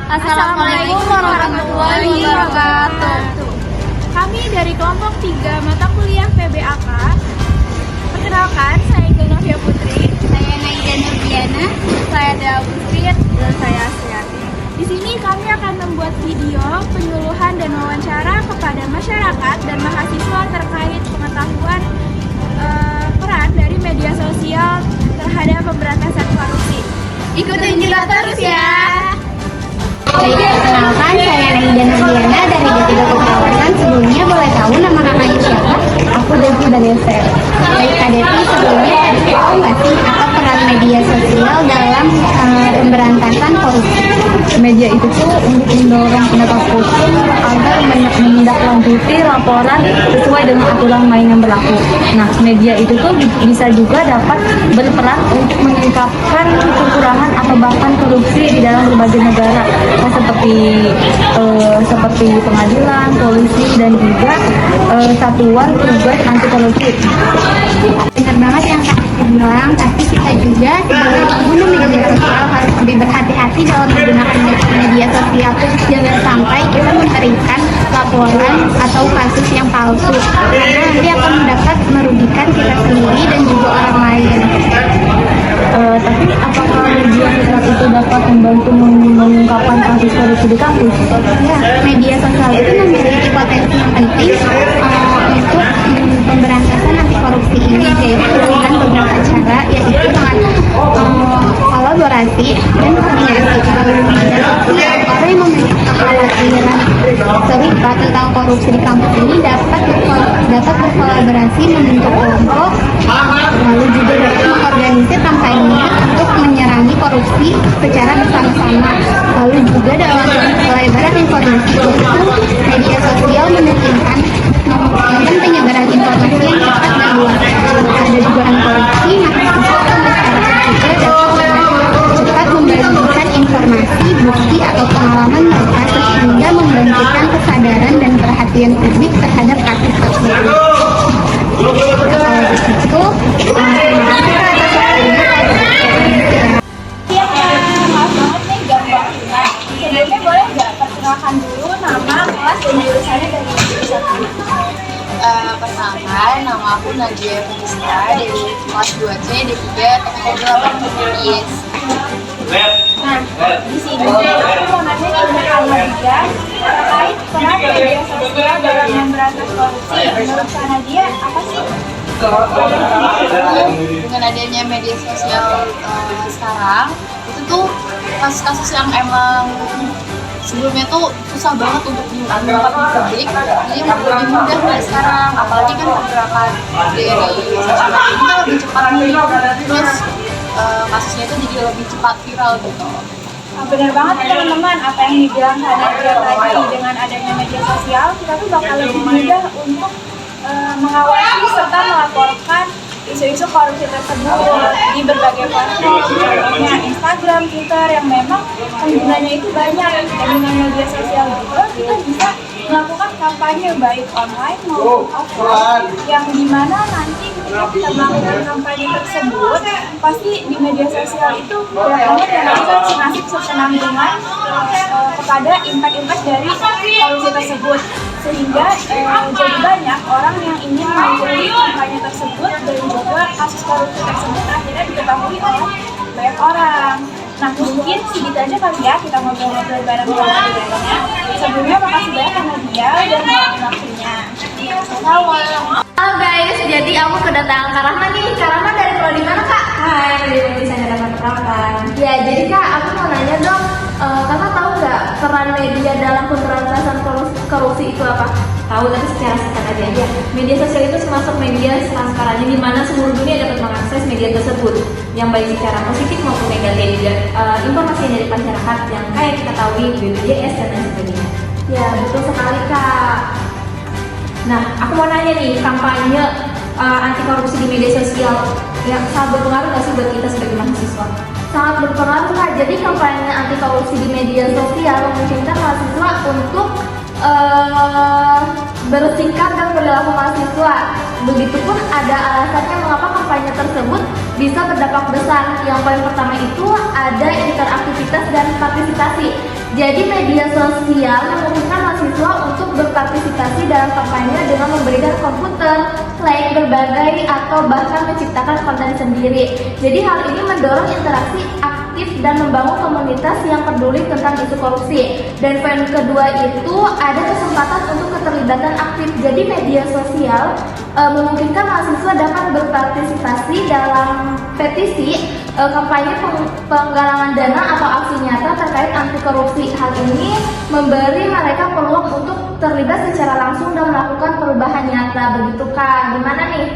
Assalamualaikum warahmatullahi wabarakatuh. Kami dari kelompok 3 mata kuliah PBAK. Perkenalkan, saya Novia Putri. Saya Naida Nurdiana. Saya Dea Busfit. Dan saya Astriati. Di sini kami akan membuat video penyuluhan dan wawancara kepada masyarakat dan mahasiswa terkait pengetahuan peran dari media sosial terhadap pemberantasan korupsi. Ikutin kita terus ya. Perkenalkan, saya Naida Nurdiana dari D3 Keperawatan. Sebelumnya boleh tahu nama kakaknya siapa? Aku Devi Vanessa. Baik Kak Devi, sebelumnya tahu nggak sih apa peran media sosial dalam pemberantasan korupsi? Media itu tuh untuk mendorong penegak hukum agar menindaklanjuti laporan sesuai dengan aturan main yang berlaku. Nah, media itu tuh bisa juga dapat berperan untuk mengungkapkan kekurangan atau bahkan korupsi di dalam berbagai negara, seperti pengadilan, polisi, dan juga satuan tugas anti korupsi. Benar banget yang Kak bilang, tapi kita juga sebagai pengguna media sosial harus lebih berhati-hati dalam menggunakan media sosial. Jangan sampai kita memberikan laporan atau kasus yang palsu, karena nanti akan dapat merugikan kita sendiri dan juga orang lain. Tapi apakah media sosial itu dapat membantu mengungkapkan kasus korupsi di kampus? Ya, media sosial itu memiliki potensi yang penting untuk pemberantasan anti korupsi ini, yaitu dengan beberapa cara, yaitu dengan kolaborasi dan koordinasi. Media sosial, orang yang memiliki kekhawatiran serupa tentang korupsi di kampus ini dapat berkolaborasi membentuk kelompok, lalu juga dapat mengorganisir kampanye untuk menyerangi korupsi secara bersama-sama. Lalu juga dalam pelebaran informasi itu, media sosial memungkinkan penyebaran informasi yang cepat dan luas. Ada dugaan korupsi, maka masyarakat juga dapat cepat membagikan informasi, bukti atau pengalaman mereka sehingga membangkitkan kesadaran dan perhatian publik terhadap kasus tersebut. Itu Maaf banget nih gampang. Sebelumnya boleh nggak perkenalkan dulu nama, kelas, dan jurusannya dari jurusan mana? Perkenalkan, nama aku Najwa Feliska dari kelas 2C D3 Teknologi 8 IS. Nah, di sini aku mau nanya ke Kak Nadia terkait peran media sosial dalam memberantas korupsi. Menurut Kak Nadia, apa sih? Dengan adanya media sosial sekarang, itu tuh kasus-kasus yang emang sebelumnya tuh susah banget untuk diungkap di publik, jadi lebih mudah dari sekarang. Apalagi kan pergerakan dari sosial media ini kan lebih cepat nih, terus kasusnya itu jadi lebih cepat viral gitu. Nah, benar banget teman-teman, apa yang dibilang Kak Nadia tadi. Dengan adanya media sosial, kita tuh bakal lebih mudah untuk mengawasi serta melaporkan isu-isu korupsi tersebut di berbagai platform, contohnya Instagram, Twitter, yang memang penggunanya itu banyak. Dan dengan media sosial juga kita bisa melakukan kampanye baik online maupun offline, yang dimana nanti ketika kita melakukan kampanye tersebut, pasti di media sosial itu banyak banget yang bisa ngasih kesenangan kepada impact-impact dari korupsi tersebut, sehingga jadi banyak orang yang ingin mengikuti kampanye tersebut dan juga kasus korupsi tersebut akhirnya diketahui oleh banyak orang. Nah, mungkin segitu aja kali ya kita ngobrol-ngobrol bareng-bareng bedanya. Sebelumnya makasih banyak Kak Nadia dan waktunya. Halo guys, jadi aku kedatangan Kak Rahma nih. Kak Rahma dari prodi mana Kak? Hai, dari desain dan perawatan. Ya, jadi Kak, aku mau nanya dong, Kakak tahu nggak peran media dalam pemberantasan korupsi itu apa? Tahu, tapi secara singkat aja. Media sosial itu termasuk media transparannya di mana seluruh dunia dapat mengakses media tersebut, yang baik secara positif maupun negatif, informasi dari masyarakat yang kayak kita tahu BPJS dan lain sebagainya. Ya, betul sekali Kak. Nah, aku mau nanya nih, kampanye anti korupsi di media sosial yang sangat berpengaruh nggak sih buat kita sebagai mahasiswa? Sangat berpengaruh Kak. Jadi kampanye anti korupsi di media sosial memungkinkan mahasiswa untuk bersikap dan perilaku mahasiswa. Begitupun ada alasannya mengapa kampanye tersebut bisa berdampak besar. Yang paling pertama itu ada interaktivitas dan partisipasi. Jadi media sosial memungkinkan mahasiswa untuk berpartisipasi dalam kampanye dengan memberikan komputer, like, berbagai atau bahkan menciptakan konten sendiri. Jadi hal ini mendorong interaksi aktif dan membangun komunitas yang peduli tentang isu korupsi. Dan poin kedua itu ada kesempatan untuk keterlibatan aktif. Jadi media sosial memungkinkan mahasiswa dapat berpartisipasi dalam petisi, kampanye penggalangan dana atau aksi nyata terkait anti korupsi. Hal ini memberi mereka peluang untuk terlibat secara langsung dan melakukan perubahan nyata. Begitu Kak, gimana nih?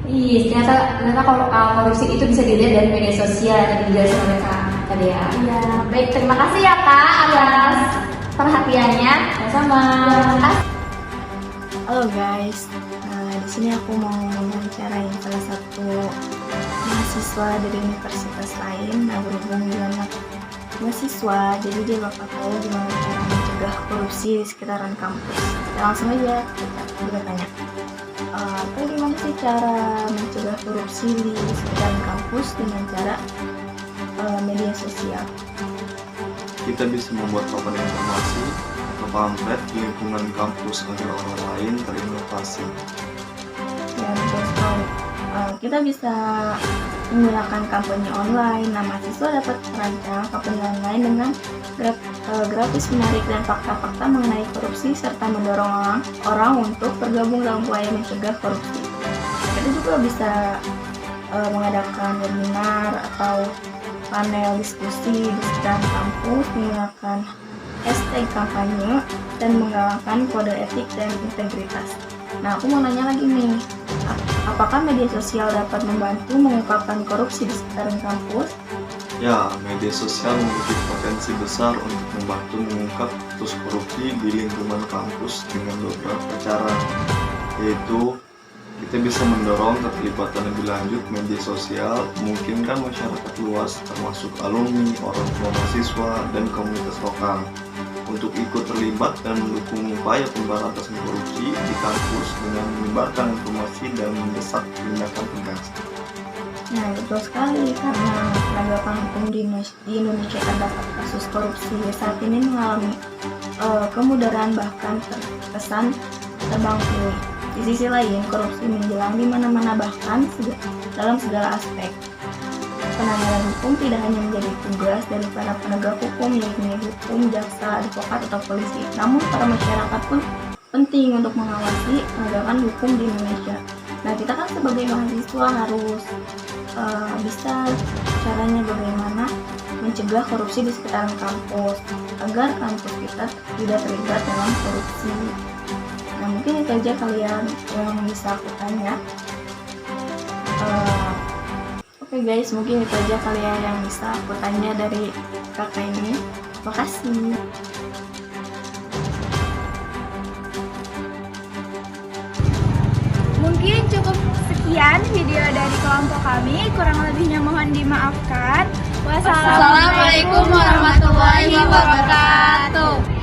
Ternyata kalau korupsi itu bisa dilihat dari media sosial yang dijelasin oleh Kak tadi ya. Iya, baik, terima kasih ya Kak atas perhatiannya. Sama. Halo guys, di sini aku mau mewawancarain salah satu mahasiswa dari universitas lain. Nah, berhubung dengan mahasiswa, jadi dia bakal tahu gimana cara mencegah korupsi di sekitaran kampus. Kita langsung aja kita tanya. Gimana sih cara mencegah korupsi di sekitaran kampus dengan cara media sosial? Kita bisa membuat papan informasi atau pamflet di lingkungan kampus agar orang lain terinovasi. Ya, betul sekali. Kita bisa menggunakan kampanye online. Nah, mahasiswa dapat merancang kampanye online dengan grafis menarik dan fakta-fakta mengenai korupsi serta mendorong orang untuk bergabung dalam upaya mencegah korupsi. Kita juga bisa mengadakan webinar atau panel diskusi di sekitar kampus menggunakan hashtag kampanye dan menggalakkan kode etik dan integritas. Nah, aku mau nanya lagi nih, apakah media sosial dapat membantu mengungkapkan korupsi di sekitaran kampus? Ya, media sosial memiliki potensi besar untuk membantu mengungkap kasus korupsi di lingkungan kampus dengan beberapa cara, yaitu kita bisa mendorong keterlibatan lebih lanjut media sosial, memungkinkan masyarakat luas termasuk alumni, orang tua mahasiswa, dan komunitas lokal untuk ikut terlibat dan mendukung upaya pemberantasan korupsi di kampus dengan menyebarkan informasi dan mendesak tindakan tegas. Nah, betul sekali, karena penegakan hukum di Indonesia terdapat kasus korupsi saat ini mengalami kemudaran bahkan terkesan terbang pilih. Di sisi lain, korupsi menjelang di mana-mana bahkan dalam segala aspek. Penanganan hukum tidak hanya menjadi tugas dari para penegak hukum, yakni hukum, jaksa, advokat, atau polisi, namun para masyarakat pun penting untuk mengawasi penegakan hukum di Indonesia. Nah, kita kan sebagai mahasiswa harus bisa caranya bagaimana mencegah korupsi di sekitaran kampus agar kampus kita tidak terlibat dalam korupsi. Nah, mungkin itu aja kalian yang bisa aku tanya. Oke guys, mungkin itu aja kalian yang bisa aku tanya dari kakak ini. Makasih. Mungkin cukup sekian video dari kelompok kami, kurang lebihnya mohon dimaafkan. Wassalamualaikum warahmatullahi wabarakatuh.